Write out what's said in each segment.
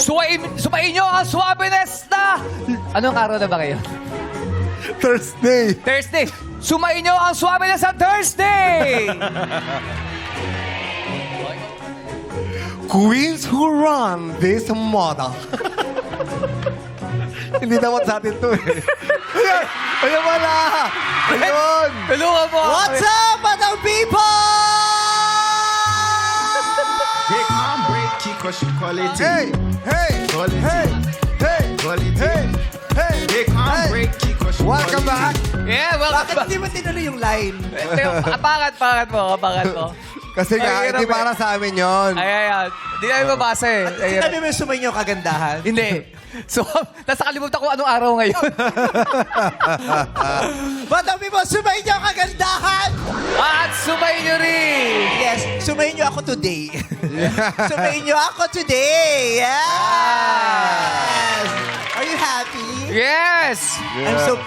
Sumayin nyo ang Suabeness na... Anong araw na ba kayo? Thursday. Thursday. Sumayin nyo ang Suabeness sa Thursday! Queens who run this model. Hindi naman sa atin to eh. Ayun! Ayun wala! Ayun! Tulungan mo! What's up, madam people? They can't break Kiko's quality. Hey! Hey! Quality. Hey! Hey! Quality. Hey! Hey! They can't Hey! break Kiko's Welcome back! Yeah, welcome Bakit back. hindi mo tinuloy yung line? Pangat mo. Kasi nga, Ay, hindi hirap para sa amin yon. Ay. Hindi namin mabasa eh. Ay, Sinabi mo yung sumayin yung kagandahan? Hindi. So, nasa kalimutan ko anong araw ngayon. Madam people, sumayin yung kagandahan! At sumayin nyo rin! Yes, sumayin niyo ako today. Sumayin niyo ako today! Yes! Are you happy? Yes!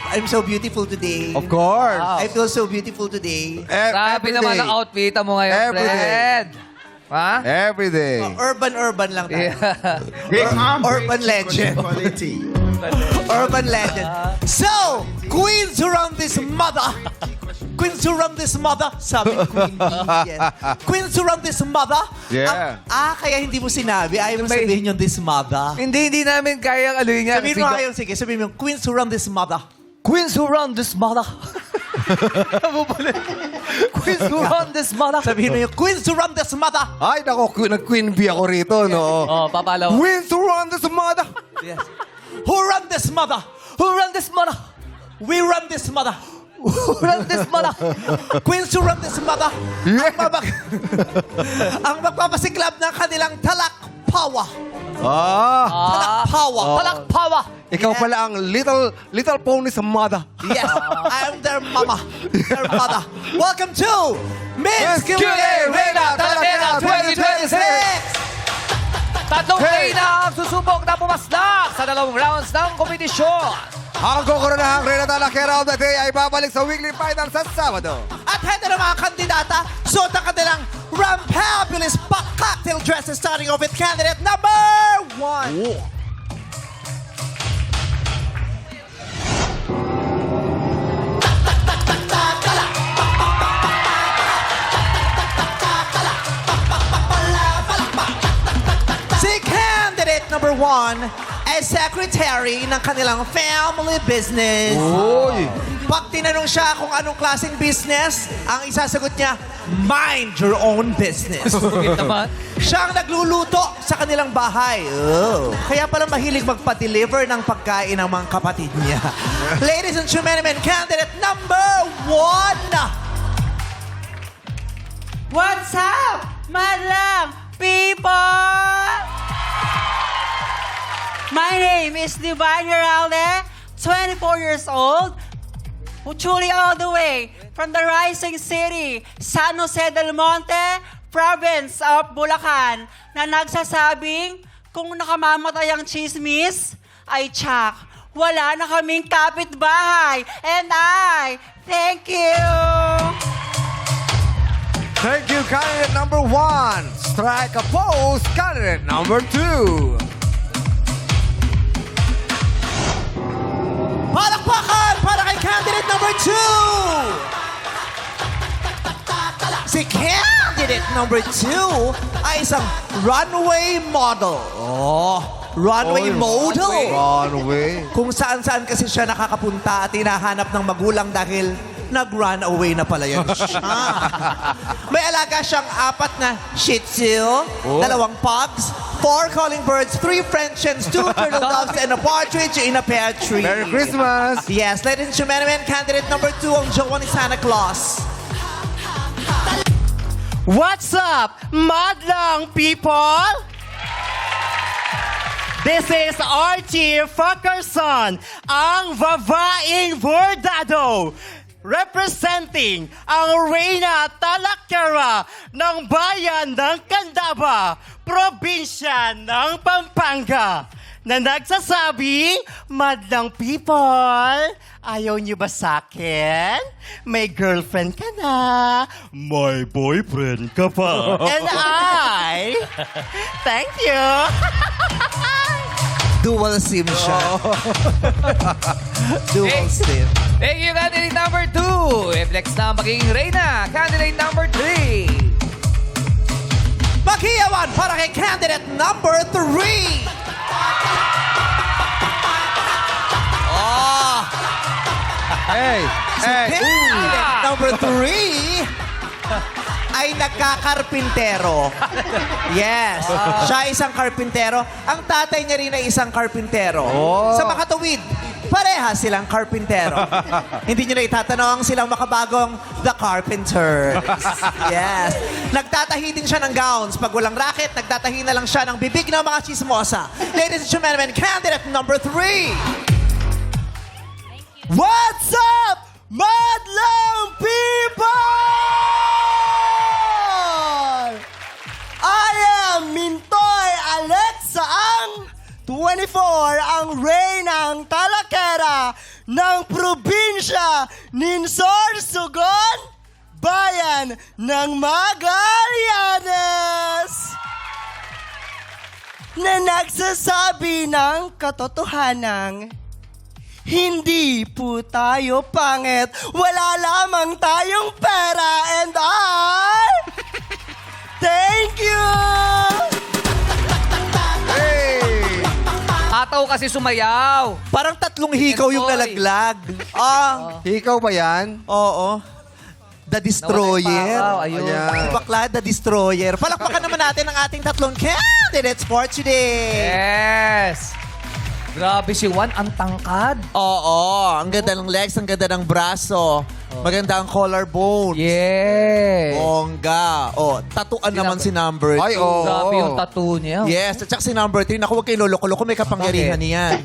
I'm so beautiful today. Of course. Wow. I feel so beautiful today. Sabi naman ang outfit mo ngayon, Every day. Fred. Ha? Every day. Urban lang tayo. Yeah. They can't break Urban Kiko's legend. quality. Urban legend. So, queens who run this mother. Queens who run this mother. Sabi ni Queen Bee. Yes. Queens who run this mother. Yeah. Kaya hindi mo sinabi. Ayaw mo sabihin yung this mother. Hindi namin kayang ano yun nga. Sabihin mo ayaw, sige. Sabihin mo, queens who run this mother. Queens who run this mother. Queens who run this mother. Sabihin mo yung queens who run this mother. Ay, nako, nag-queen bee ako rito, no? Oh, papalaw. Queens who run this mother. Yes. Who run this mother? Who run this mother? We run this mother. Who run this mother? Queens who run this mother. Ang magpapasiklab ng kanilang talakpawa. Talakpawa. Talakpawa. Ikaw pala ang little pony sa mother. Yes, I'm their mama. Their mother. Welcome to Miss Q&A Q&A Reina Taladera 2026. Tatlong Hey! Reina ang susubok na pumasnak sa 2 rounds ng kompetisyon. Ang kukurunahang Reina Talakera of the Day ay babalik sa weekly final sa Sabado. At heto ng mga kandidata, suot ang kanilang rampabulous cocktail dresses, starting off with candidate number 1. Si candidate number 1 ay secretary ng kanilang family business. Uy! Pag tinanong siya kung anong klaseng business, ang isasagot niya, mind your own business. Sugit naman. Siya ang nagluluto sa kanilang bahay. Oh. Kaya pala mahilig magpa-deliver ng pagkain ng mga kapatid niya. Ladies and gentlemen, candidate number 1. What's up, madlang people? My name is Divine Heralde, 24 years old, truly all the way from the rising city, San Jose del Monte, province of Bulacan, na nagsasabing kung nakamamatay ang chismis, ay tsak, wala na kaming kapitbahay. And I thank you. Thank you, candidate number 1. Strike a pose, candidate number 2. Palakpakan para kay candidate number 2! Si candidate number 2 ay isang runway model. Oh, runway model. Runway. Kung saan-saan kasi siya nakakapunta at hinahanap ng magulang dahil nag-run away na pala yan siya. May alaga siyang 4 na Shih Tzu, 2 Pugs, 4 calling birds, 3 French hens, 2 turtle doves, and a partridge in a pear tree. Merry Christmas. Yes, ladies and gentlemen, candidate number 2 ang jowa ni Santa Claus. What's up, madlang people? This is Archie Fuckerson, ang babaeng bordado, representing ang Reina Talakera ng bayan ng Candaba, probinsya ng Pampanga. na nagsasabing, madlang people, ayaw niyo ba sa akin? May girlfriend ka na, may boyfriend ka pa. And I, thank you. Dual SIM siya. Dual SIM. Thank you, candidate number 2. If-flex na magiging Reyna. Candidate number 3. Maghiyawan para kay candidate number 3. Hey! Hey! Candidate number 3 ay nagkakarpintero. Yes. Siya isang karpintero. Ang tatay niya rin ay isang karpintero. Sa makatuwid, pareha silang karpintero. Hindi niyo na itatanong silang makabagong The Carpenters. Yes. Nagtatahi din siya ng gowns. Pag walang racket, nagtatahi na lang siya ng bibig ng mga chismosa. Ladies and gentlemen, candidate number 3. What's up, madlang people? I am Mintoy Alexa ang 24, ang reynang talakera ng probinsya ng Sorsogon, bayan ng Magallanes, na nagsasabi ng katotohanan. Hindi po tayo pangit. Wala lamang tayong pera. And I... Thank you! Hey! Ataw kasi sumayaw. Parang 3 hikaw yung nalaglag. Ikaw ba yan? Oo. The Destroyer. Wow, ayun. Ayan. Bakla, The Destroyer. Palakpakan naman natin ang ating 3 candidates for today. Yes. Grabe si Juan, ang tangkad. Oo. Ang ganda ng legs, ang ganda ng braso. Maganda ang collarbone. Yes. Bongga. Tatuan naman si number 2. Ay, oo. Grabe yung tattoo niya. Yes, at saka si number 3, naku, huwag kayo lolo-lolo, may kapangyarihan niyan.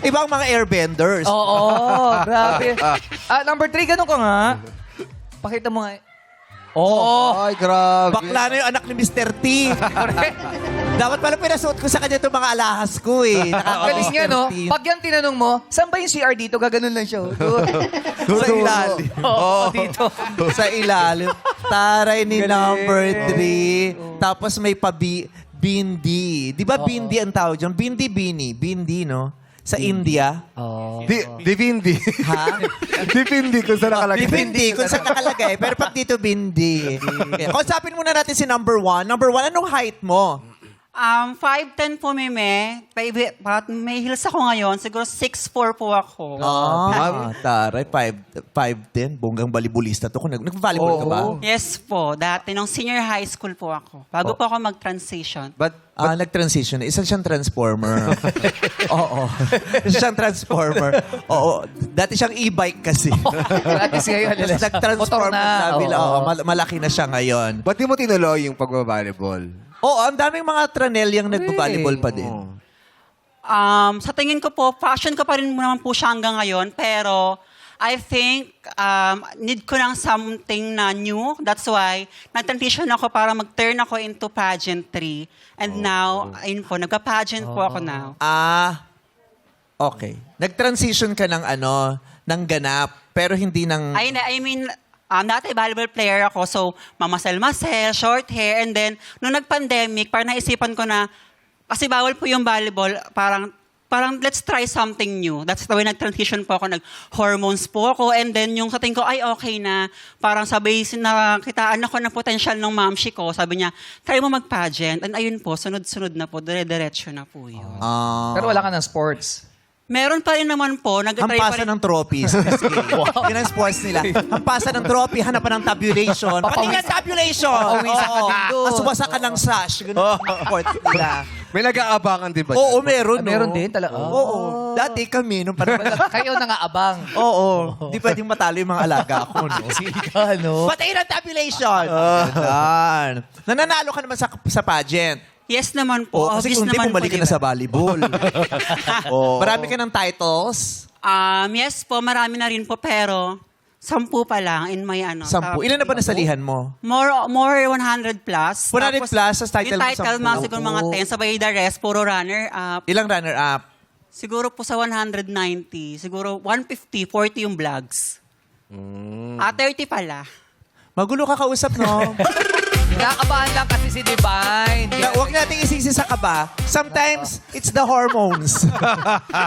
Ibang mga airbenders. Oo, grabe. Number 3, ganun ka nga. Pakita mo nga. Oo. Ay, grabe. Bakla na yung anak ni Mr. T. Dapat pala pinasuot ko sa kanya itong mga alahas ko eh. Galing nga, no? Pag yan tinanong mo, saan ba yung CR dito? Gaganon lang siya. Sa ilalim. Oo, dito. Sa ilalim. Taray ni number 3. Tapos may bindi. Di ba bindi ang tawag dyan? Bindi, bindi, no? Sa India. Divindi. Ha? Divindi kung saan nakalagay. Bindi, kung saan nakalagay. Pero pag dito, bindi. Okay. Kausapin muna natin si number 1. Number 1, anong height mo? 5'10" po, Meme. May heels ako ngayon. Siguro 6'4" po ako. Taray, 5'10". Bonggang volleyballista to. Nag-volleyball ka ba? Yes po. Dati, nung senior high school po ako. Bago po ako mag-transition. But Nag-transition. Isa siyang transformer. Oo. Isa siyang transformer. Oo. Dati siyang e-bike kasi. At least ngayon, Tapos nag-transform motor na. na. Oo. Malaki na siya ngayon. ba't di mo tinuloy yung pag-volleyball? Oo, ang daming mga tranelyang nag-volleyball pa din. Sa tingin ko po, passion ko pa rin naman po siya hanggang ngayon. Pero I think need ko ng something na new. That's why nag-transition ako para mag-turn ako into pageantry. And now, ayun po, nagka-pageant po ako now. Okay. Nag-transition ka ng ng ganap, pero hindi ng... I mean, dati volleyball player ako, so mamasel-masel, short hair, and then, nung nag-pandemic, parang naisipan ko na, kasi bawal po yung volleyball, parang let's try something new. That's the way nag-transition po ako, nag-hormones po ako, and then yung sa tingin ko, ay okay na, parang sabi, nakitaan ako ng potential ng mamshi ko, sabi niya, try mo mag-pageant, and ayun po, sunod-sunod na po, dire-diretso na po yun. Pero wala ka ng sports. Meron pa rin naman po, nag-try pa Hampasan rin. ng trophies. Yun ang sports nila. Hampasan ng trophy, hanapan ng tabulation. Pati nga tabulation! Oo. Asubasa ka ng sash. Ganun ang sports nila. May nag-aabangan din ba? Oo, meron. Meron din talaga. Oo. Dati kami, nung parang... Kayo na nga abang. Oo. Hindi pwedeng matalo yung mga alaga ko. No? Sika, no? Pati ng tabulation! Ganun. Nananalo ka naman sa pageant. Yes naman po. Oo, kasi Obvious kung hindi, naman bumalik po, ka na diba? sa volleyball. Marami ka ng titles. Yes po, marami na rin po, pero 10 pa lang in my ano. 10. Ilan na ba nasalihan mo? More 100 plus. 100 plus, sa title mo, yung title 10. mga siguro mga 10. Sabay the rest, puro runner up. Ilang runner-up? Siguro po sa 190. Siguro 150, 40 yung vlogs. 30 pala. Magulo ka kausap, no? Nakakabahan lang kasi si Divine. Huwag nating isisi sa kaba. Sometimes, it's the hormones.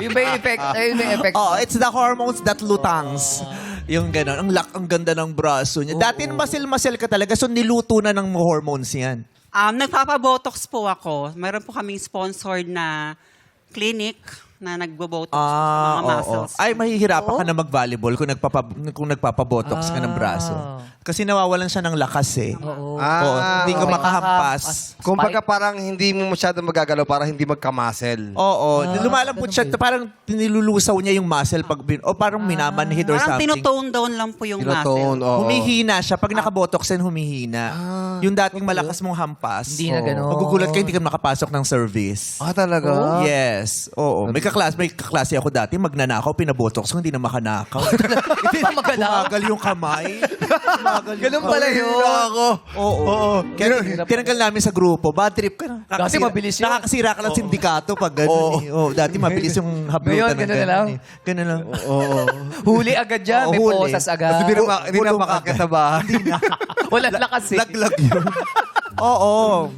Yung ba yung effect? Yung may effect? Oh, it's the hormones that lutangs. Yung gano'n. Ang ganda ng braso niya. Dati masil-masil ka talaga, so niluto na ng hormones yan. Nagpapabotox po ako. Meron po kaming sponsored na clinic na nagbo-botox po sa mga muscles. Ay, mahihirapan ka na mag-volleyball kung nagpapabotox ka ng braso. Kasi nawawalan siya ng lakas eh. Oo, hindi ka makahampas. Kumbaga parang hindi mo masyado magagalaw para hindi magka-muscle. Oo, lumalambot siya. Parang nilulusaw niya yung muscle o parang minamanhid or Parang something. tinutone down lang po yung Tinotone, muscle. oo. Humihina siya. Pag nakabotox yan, humihina. Yung dating malakas mong hampas. Hindi na ganun. Magugulat ka, hindi ka nakapasok ng service. Talaga? Yes. Oo. May kaklase ako dati, magnanakaw, pinabotox ko, hindi na makanakaw. Hindi na magalaw. Tumagal yung kamay. Ganun pala yun. Oo. Kaya tinanggal namin sa grupo. Bad trip ka na. Kasi mabilis yun. Nakakasira ka ng sindikato pag gano'n. Dati mabilis yung hablutan. Ngayon, ganun na lang. Ganun lang. Huli agad dyan. May huli. posas agad. Hindi na makakita sa bahay. Walang lakas eh. Laglag yun. Oo.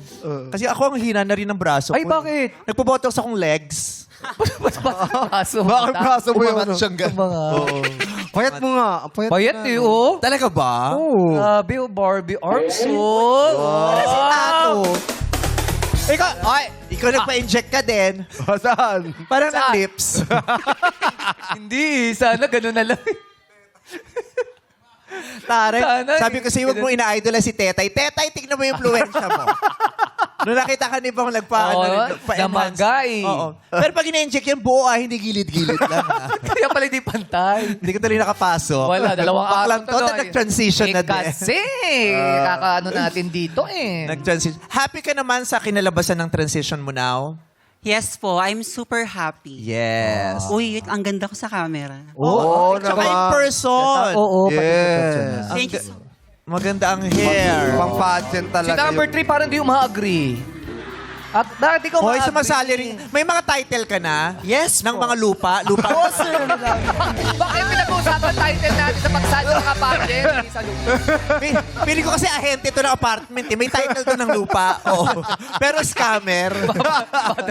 Kasi ako ang hina na rin ng braso Ay, ko. bakit? Nagpo-botox akong legs. Braso. Bakit braso mo yun? Umangat siyang gano'n. Payat mo nga. Payat eh, oh. Talaga ba? Grabe, oh, Barbie arms, oh. Wow. Ikaw nagpa-inject ka din. Saan? Parang ng Saan? lips. Hindi, sana ganun na lang. Tare, Sana, sabi ko sa'yo, huwag mo ina-idolize si Tetay. Tetay, tignan mo yung influensya mo. Nung nakita ka ni Bang nagpa-enhance. namagay. Oo. Pero pag ina-inject yan, buo hindi gilid-gilid lang. Kaya pala hindi pantay. Hindi ka tuloy nakapasok. Wala, dalawang Baklang araw to, to. nag-transition na din. Kasi, kakaano natin dito eh. Nag-transition. Happy ka naman sa kinalabasan ng transition mo now? Yes po, I'm super happy. Yes. Uy, ang ganda ko sa camera. Oo Tsaka in person. Oo, Yes. Thank you so Maganda ang hair. Pang pageant Si talaga. number 3 parang di uma-agree. At bakit ikaw Hoy, ma-agree? sumasali rin. May mga title ka na? Yes Ng po. mga lupa? Lupa? Bakit pinag-uusapan title natin sa pagsali ng apartment? Hindi sa lupa. Pili ko kasi ahente to ng apartment. Eh. May title to ng lupa. Oo. Pero scammer.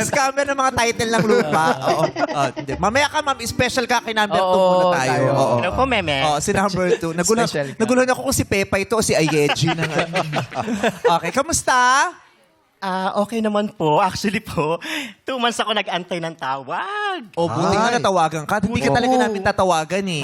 Scammer ng mga title ng lupa. Oo. Hindi. Mamaya ka, ma'am. Special ka kay number 2 muna tayo. Oo. Hello po, Meme. Oo, si number 2. Naguluhan ako kung si Pepa ito o si Ayeji. Okay, kamusta? Okay naman po. Actually po, 2 months ako nag-antay ng tawag. O, buti nga natawagan ka. Hindi ka talaga namin tatawagan eh.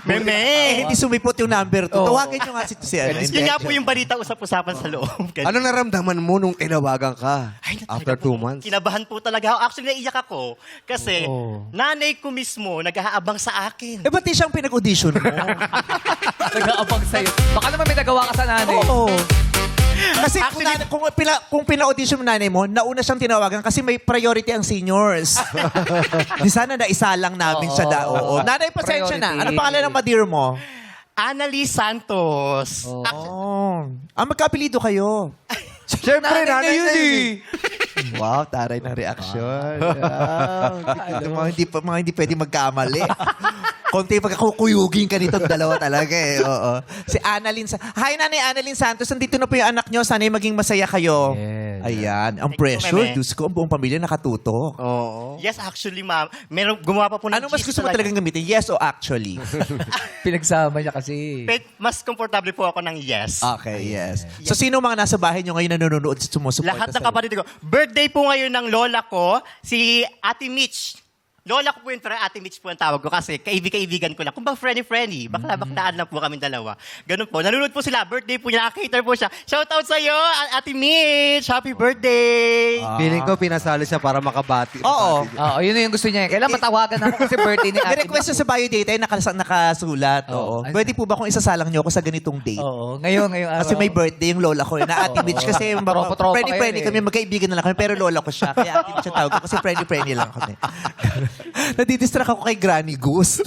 Meme! Hindi sumipot yung number 2. Tawagan nyo nga si ano. Yun nga po yung balita usap-usapan sa loob. Ano naramdaman mo nung tinawagan ka? Ay, After 2 months? Kinabahan po talaga ako. Actually, naiyak ako. Kasi nanay ko mismo nag-aabang sa akin. Eh, ba't di siyang pinag-audition mo? Nag-aabang sa'yo. Baka naman may nagawa ka sa nanay. Oo. Kasi kung pina-audition mo nanay mo, nauna siyang tinawagan kasi may priority ang seniors. Di sana naisalang namin siya. Oo. Nanay, pasensya na. Ano pangalan ng madir mo? Annalise Santos. Oh. Magkaapelido kayo. Siyempre, nanay yun eh. Wow, taray ng reaksyon. Mga hindi pwede magkamali. Konti pagkakukuyugin ka nitong dalawa talaga eh. Oo. Si Annalyn. Hi, Nanay Annalyn Santos. Nandito na po yung anak nyo. Sana'y maging masaya kayo. Yes. Ayan. Ang Thank you, pressure. Meme. Diyos ko, ang buong pamilya nakatutok. Oo. Yes, actually, ma'am. Gumawa pa po ng Ano mas cheese gusto mo talaga. talagang gamitin? Yes o actually? Pinagsama niya kasi. Mas komportable po ako ng yes. Okay, yes. So, sino mga nasa bahay nyo ngayon na nanonood at sumusuporta Lahat ng sa- kapatid ko. Birthday po ngayon ng lola ko, si Ate Mitch. Lola ko po yun, pero Ate Mitch po ang tawag ko kasi kaibigan ko lang. Kung ba friendly. Baklaan lang po kami dalawa. Ganun po. Nanonood po sila. Birthday po niya. Nakacater po siya. Shoutout sa'yo, Ate Mitch. Happy birthday! Feeling ko pinasali siya para makabati. Oo. Oo, yun na yung gusto niya. Kailan matawagan ako kasi birthday ni Ate. May-request siya sa biodata, nakasulat. Oo. Oo. Pwede po ba kung isasalang nyo ako sa ganitong date? Oo, ngayong araw. Kasi may birthday yung lola ko na Ate Mitch. Kasi Tropa-tropa friendly kayo kami, magkaibigan na lang kami. Pero lola ko siya. Kaya Ate Mitch ang tawag ko kasi friendly lang kami. Nadidistract ako kay Granny Goose.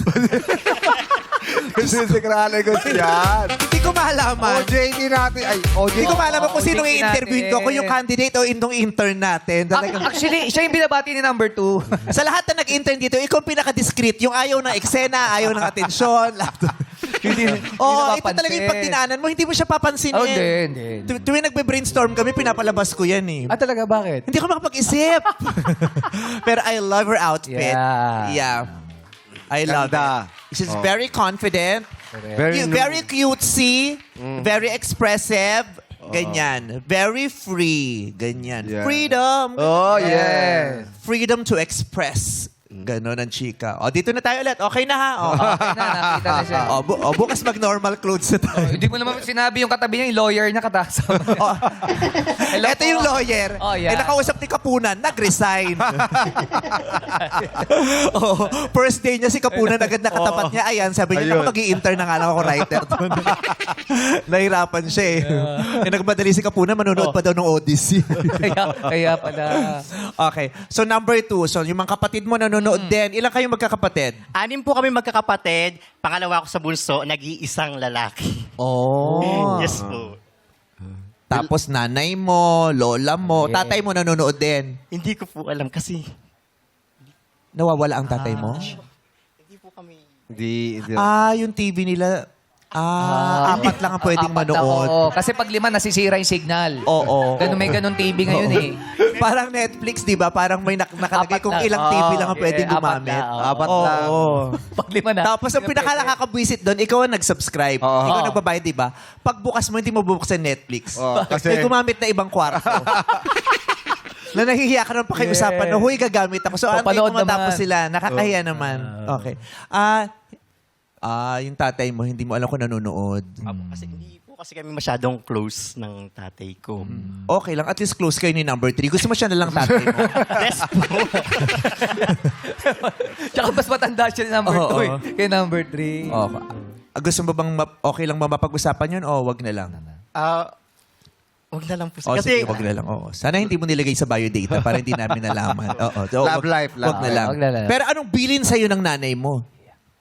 Chronicles yan. Hindi ko malaman. OJT natin. Ay, OJT. Hindi ko malaman kung sinong OJT i-interview ko, natin. kung yung candidate o yung intern natin. Talagang- Actually, siya yung binabati ni number 2. Sa lahat na nag-intern dito, ikaw ang pinaka-discreet. Yung ayaw ng eksena, ayaw ng atensyon. Oo, ito talaga yung pagtinaanan mo. Hindi mo siya papansinin. Oh, hindi. Tuwing nagbe-brainstorm kami, pinapalabas ko yan eh. Talaga, bakit? Hindi ako makapag-isip. Pero I love her outfit. Yeah. I love Ganda. it. She's very confident. Very, Very cutesy. Very expressive. Ganyan. Very free. Ganyan. Yeah. Freedom. Oh, yes. Freedom to express. Ganon ang chika. O, dito na tayo ulit. Okay na ha? O, Okay na, nakita na siya. bukas mag-normal clothes na tayo. Hindi mo naman sinabi yung katabi niya, yung lawyer niya katasama. Ito yung lawyer. Oh, yeah. Eh, nakausap ni Kapunan, nag-resign. Oh, first day niya si Kapunan, agad nakatapat niya. Ayan, sabi niya, Ayun. ako mag-i-intern na nga lang ako writer doon. Nahirapan siya eh. Nagmadali si Kapunan, manonood pa daw ng Odyssey. kaya pala. Okay. So, number 2. So, yung mga kapatid mo nanonood din. Ilan kayong magkakapatid? 6 po kami magkakapatid. Pangalawa ko sa bunso, nag-iisang lalaki. Oh. Yes po. Tapos nanay mo, lola mo, tatay mo nanonood din. Hindi ko po alam kasi Nawawala ang tatay mo? hindi po kami... Hindi. Yung TV nila, apat lang ang pwedeng Apat na, manood. oo. Kasi pag 5, nasisira yung signal. Oo. May ganun TV ngayon eh. Parang Netflix, di ba? Parang may nakalagay Apat kung lang. ilang TV lang ang Oo, pwedeng apat gumamit. na, oo. Apat Oo. lang. Pag 5 na. Tapos ang pinaka nakakabwisit doon, ikaw ang nag-subscribe. Oo. Ikaw nagbabayad, di ba? Pagbukas mo, hindi mo bubuksan Netflix. Oo, kasi- May gumamit na ibang kwarto. Na nahihiya ka ng pakiusapan na, huy, gagamit ako. So, antay ko Papanood matapos naman. sila. Nakakahiya naman. Okay. Yung tatay mo, hindi mo alam kung nanonood. Kasi hindi po kasi kami masyadong close ng tatay ko. Okay lang. At least close kayo ni number 3. Gusto mo siya na lang tatay mo. Yes po. Tsaka mas matanda siya ni number Oo, 2 eh. oo. Kay number 3. Okay. Gusto mo bang okay lang mapag-usapan yun o wag na lang? Wag na lang po. O sige, wag na lang. Oo. Sana hindi mo nilagay sa biodata para hindi namin nalaman. Oo. So, Love life, love Wag na life. lang. Wag na lang. Pero anong bilin sa'yo ng nanay mo?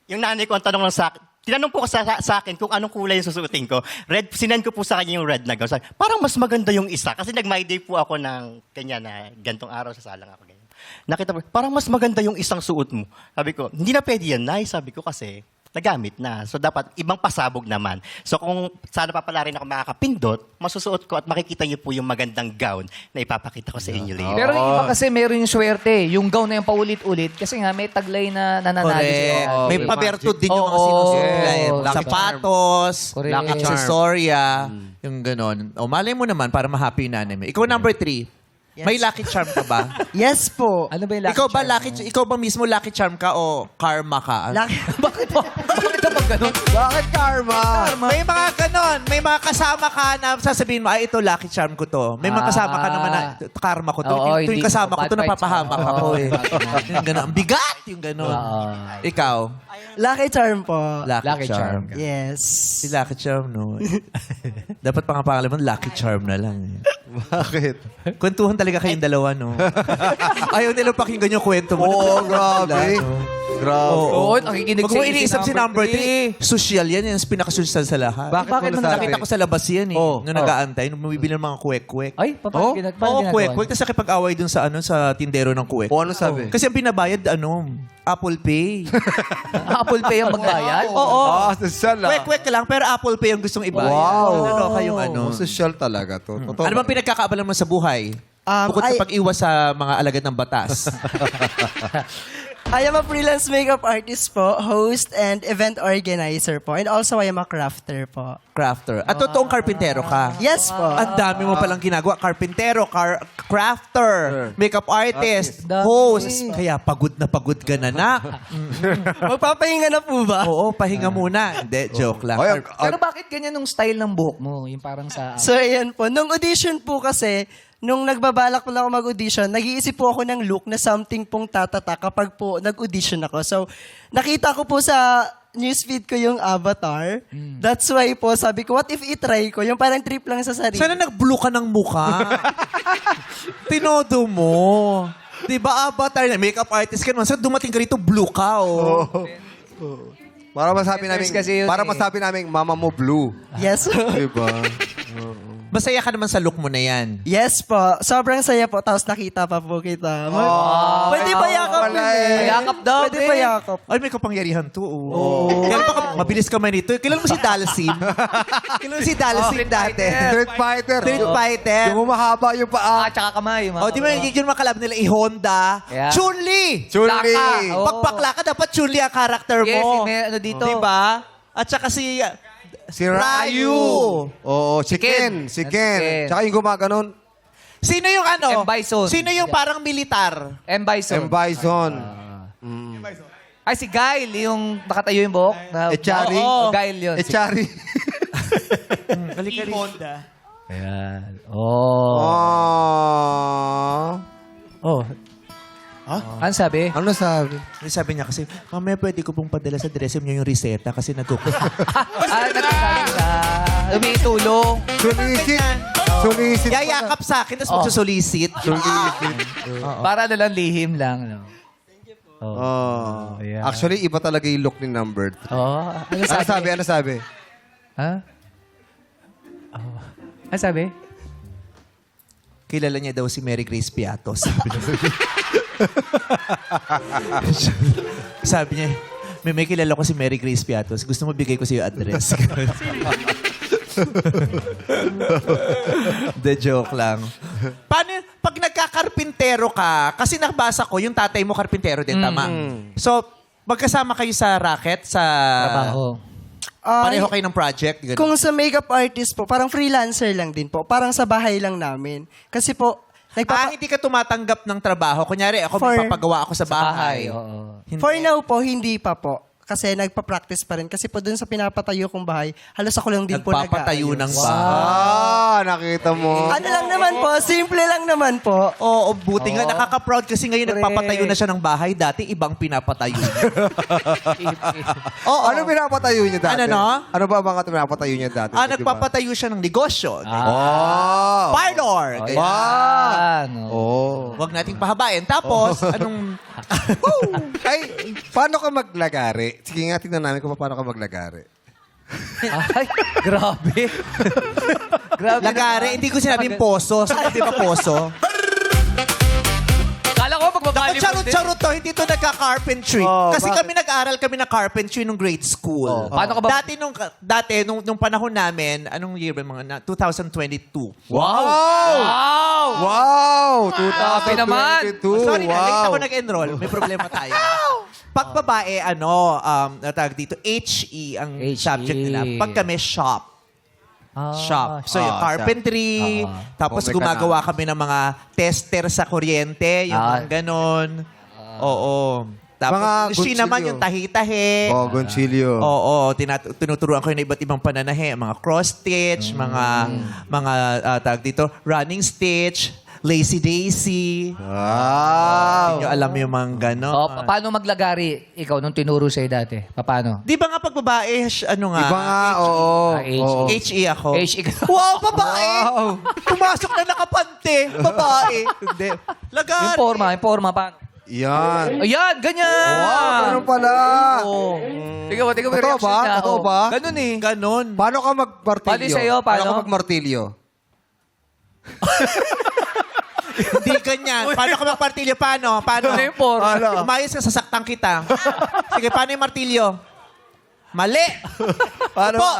Yung nanay ko ang tanong lang sa akin, tinanong po sa akin kung anong kulay yung susuotin ko. Red, sinend ko po sa kanya yung red na gown. Sabi, parang mas maganda yung isa. Kasi nag-my day po ako ng kanya na gantong araw sa salang ako. Ganyan. Nakita po, parang mas maganda yung isang suot mo. Sabi ko, hindi na pwede yan, Nay. Sabi ko kasi, nagamit na. So dapat ibang pasabog naman. So kung sana pa pala rin ako makakapindot, masusuot ko at makikita niyo po yung magandang gown na ipapakita ko sa inyo later. Pero yung iba kasi meron yung swerte. Yung gown na yung paulit-ulit. Kasi nga may taglay na nananalo Correct. siya. May Okay. pabertud din yung mga Oo. sinusuklay. Yes. Lucky Sapatos, Correct. lucky accessoria, yung ganon. O malay mo naman para ma-happy yung nanay mo. Ikaw number 3. May lucky charm ka ba? Yes po. Ano ba yung lucky ikaw ba charm mo? ikaw ba mismo lucky charm ka o karma ka? Bakit po? Bakit naman ganun? Bakit karma? May mga ganon. May mga kasama ka na sasabihin mo, ay, ito, lucky charm ko to. May mga kasama ka naman na, karma ko to. Oo, Ito yung hindi. kasama ko to, Bad vibes. napapahamak Oo, ako eh. bad vibes. Yung ganon. Ang bigat yung ganon. Ikaw, Lucky charm po. lucky charm. Yes. Si lucky charm, no? Dapat pa nga pangalan mo, lucky charm na lang. eh. Bakit? Kwentuhan talaga kayong dalawa, no? Ayaw nilang pakinggan yung kwento mo. Oo, grabe. Grabe. Oo, nakikinig Huwag mo iniisip si number 3. 3. Social yan. Yan ang pinakasosyal sa lahat. Bakit mo Nung nasabi? nakita ko sa labas yan eh. Oh. Nung nag-aantay, nung bumibili ng mga kuwek-kuwek. Ay, paano Oo, kuwek-kuwek. Tapos nakipag-away dun sa sa tindero ng kuwek. O ano sabi? Kasi ang pinabayad, Apple Pay. Apple Pay ang magbayad? Oo. Social ah. Kuwek-kuwek lang, pero Apple Pay ang gustong ibayad. Wow. Ano kayong Social talaga to. Totoo. Ano bang pinagkakaabalan mo sa buhay? Bukod sa pag-iwas sa mga alagad ng batas. I am a freelance makeup artist po, host and event organizer po. And also I am a crafter po. Crafter. At totoong karpintero ka. Yes po. Ang dami mo palang ginagawa. Karpintero, crafter, makeup artist, Dami. host. Kaya pagod ka na, nak. Magpapahinga na po ba? Oo, pahinga muna. Hindi, joke lang. Ay, Pero bakit ganyan yung style ng buhok mo? Yung parang sa... So ayan po. Nung audition po kasi, nung nagbabalak po lang ako mag-audition, nag-iisip po ako ng look na something pong tatata kapag po nag-audition ako. So, nakita ko po sa newsfeed ko yung avatar. That's why po, sabi ko, what if i-try ko? Yung parang trip lang sa sarili. Sana nag-blue ka ng mukha. Tinodo mo. Di ba, avatar na makeup artist ka naman. Saan dumating ka rito, blue ka, oh. Para masabi namin, Letters kasi yun para eh. masabi namin, mama mo blue. Yes po. Diba? Masaya ka naman sa look mo na yan. Yes po. Sobrang saya po. Tapos nakita pa po kita. Pwede ba yakap wala nun eh? Yakap daw, Pwede eh. ba yakap? Ay, may kapangyarihan to. Kaya baka mabilis ka man ito. Kilala mo si Dalsim? Kilala mo si Dalsim dati? Street fighter. Street fighter. Yung mahaba yung paa. Tsaka kamay. O, di ba yun makalab nila, i-Honda. Yeah. Chun-Li! Chun-Li. Laka. Oh. Pagpakla ka, dapat Chun-Li ang karakter Yes, mo. may ano dito. Di ba? At saka si... Si Ryu. Oo, si Ken. Si Ken. Tsaka yung gumaganon, Sino yung ano? M. Bison. Sino yung parang militar? M. Bison. M. Bison. Ay, si Guile, yung nakatayo yung buhok. Echari. Oo, Guile yun. Echari. Honda. Ayan. Oh. Oh. Ano sabi? Ano sabi? Sabi niya kasi, mamaya pwede ko pong padala sa dressing niyo yung reseta kasi Nagsasabi siya. Umitulong. Sulisit. Sulisit. Yayakap sa akin, tapos magsusulisit. Sulisit. Para na lang lihim lang. No? Oh. Ayan. Actually, iba talaga yung look ni number 3. Oh. Ano Ano sabi? Ano sabi? Ha? Oh. Ano sabi? Kilala niya daw si Mary Grace Piatos. Sabi niya, may kilala ko si Mary Grace Piatos. Gusto mo bigay ko sa iyo address. The joke lang. Paano, pag nagkakarpintero ka, kasi nabasa ko, yung tatay mo karpintero din, tama? So, magkasama kayo sa racket, sa... Trabaho. Pareho kayo ng project? Ganun. Kung sa makeup artist po, parang freelancer lang din po. Parang sa bahay lang namin. Kasi po, hindi ka tumatanggap ng trabaho. Kunyari, ako For- may papagawa ako sa bahay. Oo. Hindi. for now po, hindi pa po. Kasi nagpa-practice pa rin. Kasi po dun sa pinapatayo kong bahay, halos ako lang din po Nagpapatayo ng nag-aayos. bahay. Nakita mo. Ano lang naman po, simple lang naman po. Oo, buti nga. Nakaka-proud kasi ngayon Correct. nagpapatayo na siya ng bahay. Dati, ibang pinapatayo. Oo. Ano pinapatayo niya dati? Ano, no? Ano ba mga pinapatayo niya dati? Nagpapatayo siya ng negosyo. Oh. Parlor. Oh, Ganyan. yan. Oh. Huwag nating pahabain. Tapos, anong... Ay, paano ka maglagari? Sige nga, tingnan namin kung paano ka maglagari. Ay, grabe. Grabe. Lagari, hindi ko sinabing poso. Sabi ba poso? Kala ko pag Ako, charot-charot to, hindi to nagka-carpentry. Oh, Kasi bakit? nag-aaral kami na carpentry nung grade school. Oh, paano ka ba- Dati, nung panahon namin, anong year ba mga 2022. Wow! Wow! Grabe naman. 2022. Sorry na, late Wow. ako nag-enroll. May problema tayo. Pag babae, natawag dito, HE ang HE. subject nila. Pag kami, shop. Shop. So, yung Ah, carpentry, tapos Oh, may gumagawa kami ng mga tester sa kuryente, yung mga ganon. Oo. Tapos, Mga she naman gunsilyo. yung tahi-tahi. Oh, Gonchilio. Oo, tinuturuan ko yung iba't ibang pananahe, mga cross-stitch, mga tawag dito, running stitch, lazy daisy. Wow. Hindi nyo alam yung mga gano'n. Oh, paano maglagari ikaw nung tinuro sa'yo dati? Paano? Di ba nga pag babae, ano nga? Iba nga, oo. HE. Oo. HE ako. HE ka. Wow, babae! Pumasok na nakapante. Babae. Hindi. Lagari. Yung forma, paano? Yan. Ayan, ganyan! Wow, ganun pala. Oo. Tingnan mo, Totoo reaction ba? niya. Totoo Oh. ba? Ganun eh. Ganon. Paano ka magmartilyo? Paano yung sa'yo? Paano? ka magmartilyo? Hindi ganyan. Paano ka magpartilyo? Paano? Ano yung forma? Umayos ka, sasaktan kita. Sige, paano yung martilyo? Mali! Paano Opo. ba?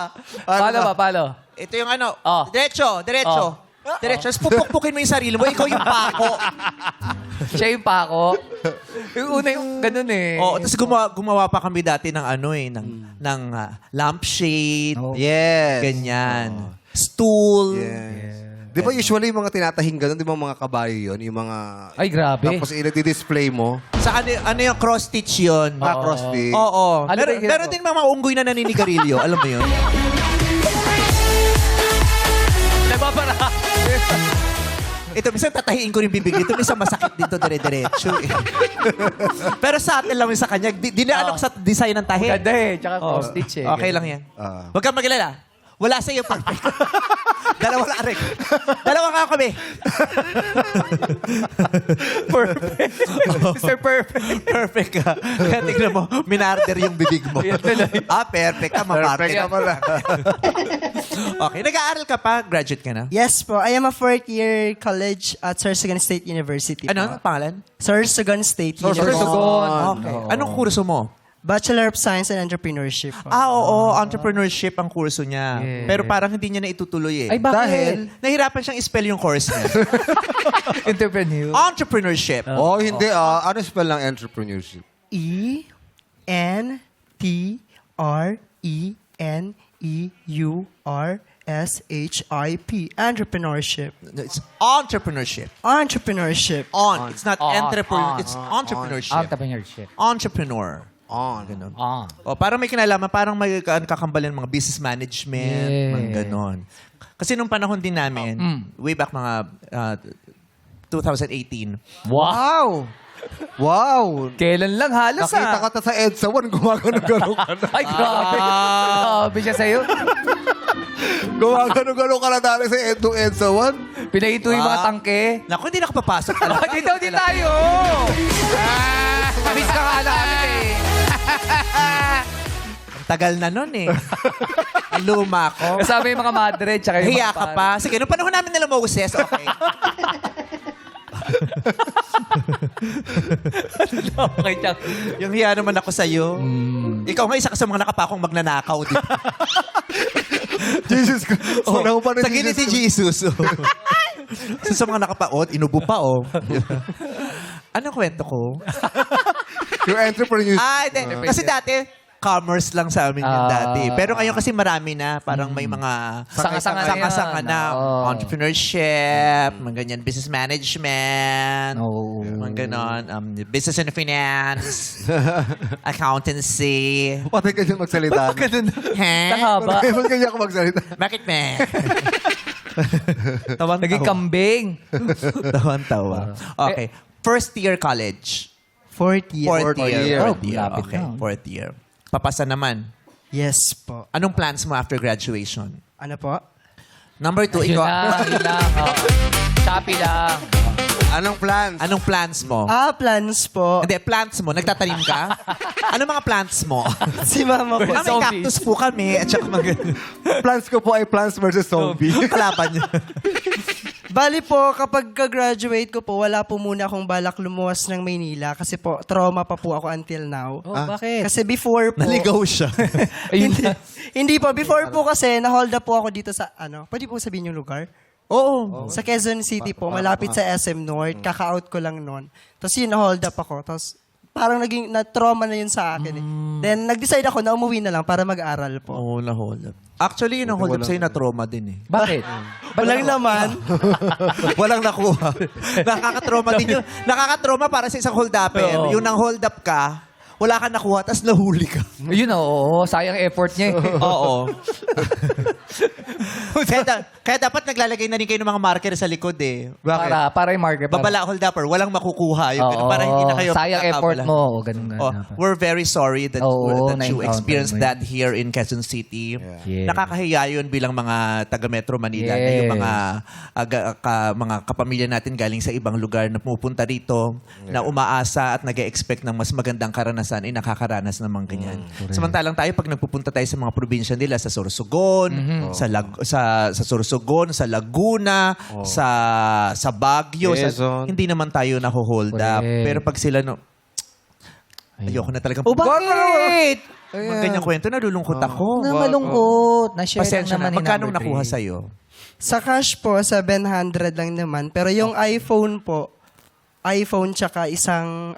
Paano ba? Paano? Ito yung ano. Oh. Diretso. Diretso. Tapos pupukpukin mo yung sarili mo. Ikaw yung pako. Siya yung pako. Yung una yung ganun eh. Oo, tapos gumawa pa kami dati ng ng lampshade. Yes. Ganyan. Stool. Yes. Di ba usually yung mga tinatahing ganun, di ba mga kabayo yun? Yung mga... Ay, grabe. Tapos i-display mo. Sa ano yung cross-stitch yun? Cross-stitch. Oo. Ano ba yung Meron din mga unggoy na naninigarilyo. Alam mo yun? Nababara. Ito, minsan tatahiin ko yung bibig dito. Minsan masakit dito dire-diretso. Eh. Pero sa atin lang yung sa kanya. Dinaalok sa design ng tahi. Ganda eh. Tsaka cross-stitch eh. Okay lang yan. Huwag kang maglala. Wala sa iyo perfect. Dalawa lang, Arik. Dalawa nga kami. Perfect. Mr. Perfect. Perfect ka. Kaya tignan mo, minarder yung bibig mo. Perfect ka, mamarte ka. Okay, nag-aaral ka pa? Graduate ka na? Yes po, I am a fourth year college at Sorsogon State University. Ano? po. Pangalan? Sorsogon State University. Sorsogon. Okay. Anong kurso mo? Bachelor of Science and Entrepreneurship po. Oo, entrepreneurship ang kurso niya. Yeah. Pero parang hindi niya na itutuloy eh. Ay, bakit? Dahil nahirapan siyang i-spell yung course niya. Entrepreneur. Entrepreneurship. Oh, hindi Ano spell ng entrepreneurship? ENTRENEURSHIP. Entrepreneurship. It's entrepreneurship. Entrepreneurship. It's not entrepreneur. It's entrepreneurship. Entrepreneurship. Entrepreneur. Ganun. O, parang may kinalaman, parang may kakambalan mga business management, Yeah. mga ganon. Kasi nung panahon din namin, way back mga 2018, Wow! Wow! Kailan lang halos Nakita ka ta sa EDSA 1, gumagano-gano ka na. Ay, grabe. Grabe siya sa'yo. Gumagano-gano ka na dali sa EDSA 1. Pinahito yung mga tangke. naku, hindi nakapapasok talaga. Dito din tayo. Miss ka nga namin eh. Ang tagal na nun eh. Ang luma ko. Kasama yung mga madre, tsaka yung Hiya mga ka pa. Sige, nung panahon namin nila Moses, okay. Okay, Chuck. Yung hiya naman ako sa'yo. Ikaw nga isa ka sa mga nakapakong magnanakaw. Di ba? Jesus ko. Panahon pa Sa gilid ni Jesus. So, sa mga nakapaot, inubo pa, oh. Anong kwento ko? Yung entrepreneurship. Hindi. Kasi dati, commerce lang sa amin yun dati. Pero ngayon kasi marami na. Parang may mga Sanga-sanga na. Oo. Entrepreneurship, mga ganyan, business management, Oo. mga ganon, business and finance, accountancy. Patay ka dyan magsalita. Ganun. Heh? Haba. Bakit ganyan ka magsalita? Bakit, me? Tawan-tawa. Naging kambing. Tawan-tawa. Okay. First year college. Fourth year. Fourth year. Oh, Fourth year. lapit Okay. na. Fourth year. Papasa naman. Yes po. Anong plans mo after graduation? Ano po? Number 2, Yun ikaw. lang, yun lang. Oh. Shopee lang. Anong plans? Anong plans mo? Plans po. Hindi, plants mo. Nagtatanim ka? Ano mga plants mo? Si mama po. May Zombies. cactus po kami. At saka Plans ko po ay Plants vs. Zombie. kalaban niya. Bali po, kapag ka-graduate ko po, wala po muna akong balak lumuwas ng Maynila kasi po, trauma pa po ako until now. Oh, bakit? Kasi before po... Naligaw siya. Ayun hindi, na. hindi po. Before po kasi, na-hold up po ako dito sa, pwede po sabihin yung lugar? Oo. Sa Quezon City po, malapit sa SM North. Kaka-out ko lang noon. Tapos yun, na-hold up ako. Tapos parang naging na-trauma na yun sa akin eh. Then nag-decide ako na umuwi na lang para mag-aral po. Oo, na-hold up. Actually, yun ang hold up sa'yo na trauma din eh. Bakit? Walang naman. Walang nakuha. Nakaka-trauma din yun. Nakaka-trauma para sa isang hold-upper. Oo. Yung nang hold up ka, wala ka nakuha, tapos nahuli ka. Yun, oo. Sayang effort niya eh. Oo. kaya dapat naglalagay na rin kayo ng mga marker sa likod eh. Para yung marker. Babala hold-upper, walang makukuha. Yung, Oo. para hindi na kayo Sayang effort magkakabalan. mo. O, ganun nga. Oh, dapat. we're very sorry that, Oo, that you na-encounter experienced mo yun. that here in Quezon City. Yeah. Nakakahiya yun bilang mga taga Metro Manila na Yes. yung mga kapamilya natin galing sa ibang lugar na pumupunta rito na umaasa at nag-expect ng mas magandang karanasan ay nakakaranas naman ganyan. Samantalang tayo pag nagpupunta tayo sa mga probinsya nila sa Sorsogon, sa Sorsogon, sa Laguna, sa Baguio, Quezon. hindi naman tayo naho-hold up. Correct. Pero pag sila ayoko na talagang O, bakit? mga ganyang kwento, nalulungkot ako. Na malungkot. Na-share Pasensya lang na. naman ni Magkano number nakuha 3. sa'yo? Sa cash po, 700 lang naman. Pero yung iPhone po, iPhone tsaka isang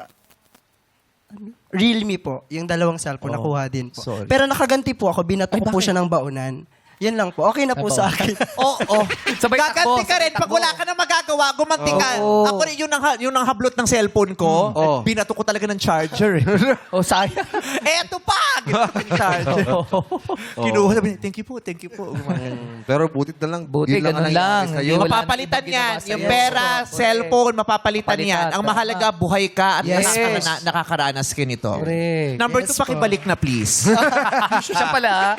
Realme po, yung dalawang cellphone, nakuha din po. Sorry. Pero nakaganti po ako, binato ko po bakit? siya ng baunan. Yan lang po. Okay na po sa akin. Oo. Sabay Gaganti takbo, ka rin. sabay Pag takbo. wala ka na magagawa, gumanti ka. Oo. Ako rin, yun ang hablot ng cellphone ko. Binato ko talaga ng charger. O, sayang. Eto pa! Ginato ko ng charger. Kinuha sabi niya, thank you po. Pero butit na lang. Buti, Yun ganun ang lang. nangyari sa'yo. Hindi, wala Mapapalitan nang yan. ginawa Yung sa'yo. pera, Correct. cellphone, mapapalitan Palitan, yan. Ang tama. mahalaga, buhay ka at Yes. nakakaranas ka nito. Correct. Number 2, Yes po. pakibalik na please. Siya pala.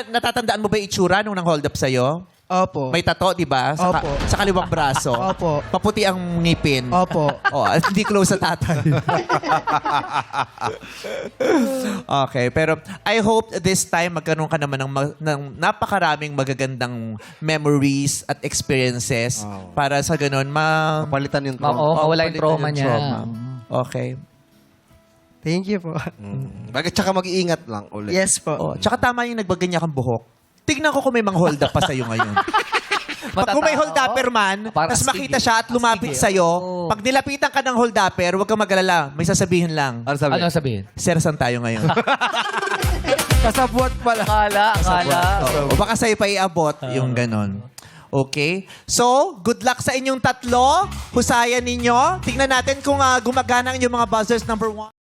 Natatandaan mo ba yung itsura nung nang-hold up sa'yo? Opo. May tato, di ba? Opo. Sa kaliwang braso. Opo. Maputi ang ngipin. Opo. Oh, at hindi close sa tatay. Okay, pero I hope this time magkaroon ka naman ng napakaraming magagandang memories at experiences para sa ganun Palitan yung Oo, mawala yung palitan trauma yung niya. trauma. Okay. Thank you po. Bakit tsaka mag-iingat lang ulit. Yes po. Oh, tsaka tama yung nagbaganya kang buhok. Tignan ko kung may mga hold up pa sa'yo ngayon. Pag kung may hold upper man, Parang tapos makita astige. siya at lumapit sa'yo, pag nilapitan ka ng hold upper, huwag kang mag-alala. May sasabihin lang. Ano sabi? Ano sabihin? Sir, saan tayo ngayon? Kasabwat pala. Akala. O baka sa'yo pa iabot yung ganon. Okay? So, good luck sa inyong tatlo. Husayan ninyo. Tingnan natin kung gumagana ang inyong mga buzzers. Number 1.